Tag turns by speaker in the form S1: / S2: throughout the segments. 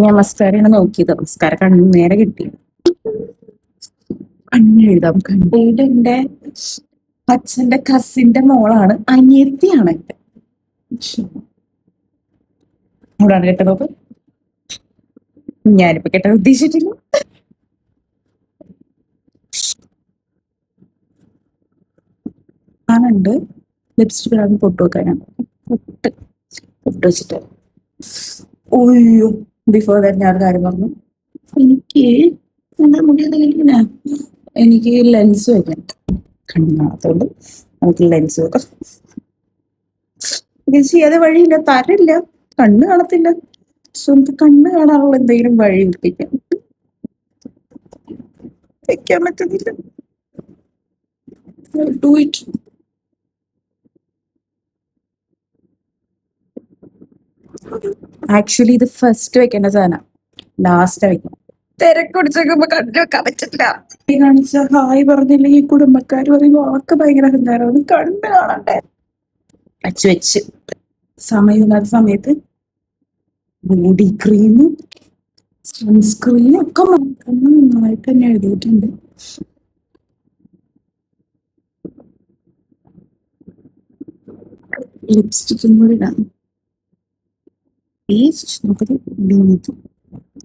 S1: ഞാൻ മസ്കാരയാണ് നോക്കിയത്. മസ്കാര കണ്ണു നേരെ കിട്ടി. കണ്ണെഴുതാം. കണ്ണീട് എന്റെ അച്ഛന്റെ കസിന്റെ മോളാണ്, അനിയത്തിയാണ് എന്റെ. അവിടാണ് കേട്ടത്. ഞാനിപ്പോ കേട്ടാൻ ഉദ്ദേശിച്ചിട്ടില്ല. ആണുണ്ട്. ലിപ്സ്റ്റിക് ഇടാൻ പൊട്ട് വെക്കാനാണ്. പൊട്ട് വെച്ചിട്ട് ഓയ്യോ. ബിഫോർ ദാറ്റ് ഞാൻ കാര്യം പറഞ്ഞു. എനിക്ക് എന്താ മുടിയാ, എനിക്ക് ലെൻസ് വെക്കണം. കണ്ണു കാണാത്തോണ്ട് നമുക്ക് ലെൻസ് വെക്കാം. ഇത് ചെയ്യാതെ വഴിയില്ല, തരില്ല, കണ്ണ് കാണത്തില്ല. സ്വന്തം കണ്ണ് കാണാനുള്ള എന്തെങ്കിലും വഴി വെക്കാൻ പറ്റുന്നില്ല. Do it. ആക്ച്വലി ഇത് ഫസ്റ്റ് വെക്കേണ്ട സാധനം, ലാസ്റ്റ് വെക്കണം. തിരക്കുടിച്ചേക്കുമ്പോ കണ്ടു വെക്കാൻ പറ്റില്ല. കാണിച്ച ഹായ് പറഞ്ഞില്ലെങ്കിൽ കുടുംബക്കാർ പറയുമ്പോ അവർക്ക് ഭയങ്കര അഹങ്കാരമാണ്. കണ്ണ് കാണണ്ടേ. വെച്ച് സമയമില്ലാത്ത സമയത്ത് ബോഡി ക്രീമും സൺസ്ക്രീനും ഒക്കെ കണ്ണ് നന്നായിട്ട് തന്നെ എഴുതിയിട്ടുണ്ട്. ലിപ്സ്റ്റിക്കും കൂടി ഇടാം. നമുക്കൊരു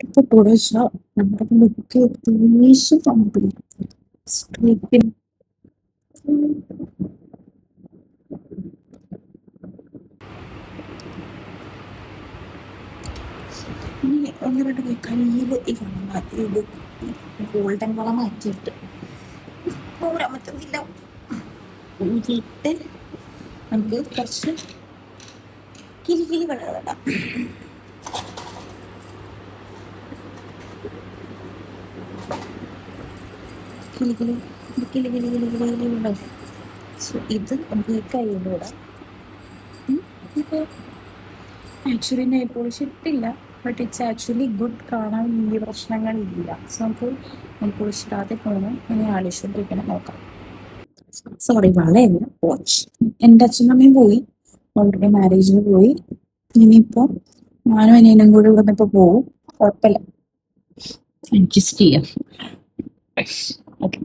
S1: ഇപ്പൊ തുടച്ച നമ്മുടെ ലുക്ക് ഏകദേശം കംപ്ലീറ്റ്. ഇനി ഒന്ന് രണ്ട് കയ്യില് ഇത് ഗോൾഡൻ വളം മാറ്റിയിട്ട് ഊരാൻ പറ്റുന്നില്ല. ഊരിയിട്ട് നമുക്ക് കുറച്ച് കിലി വെള്ളം ഇടാം. സോ ഇത് നമുക്ക് ഈ കയ്യിലൂടെ ഇപ്പോൾ ആക്ച്വലി നെയിൽ പോളിഷ് ഇട്ടില്ല, ബട്ട് ഇറ്റ്സ് ആക്ച്വലി ഗുഡ്. കാണാൻ വലിയ പ്രശ്നങ്ങളില്ല. സോ നമുക്ക് നെയിൽ പോളിഷ് ഇടാതെ പോകണം. ഇനി ആലോചിച്ചോണ്ടിരിക്കണം, നോക്കാം. സോറി, വളയല്ല, വാച്ച്. എൻ്റെ അച്ഛനമ്മയും പോയി, ഓൾറെഡി മാരേജിന് പോയി. ഇനിയിപ്പോ ഞാനും അനിയനും കൂടി ഇവിടെ നിന്ന് പോകും. കുഴപ്പമില്ല, അഡ്ജസ്റ്റ് ചെയ്യാം. ഓക്കെ.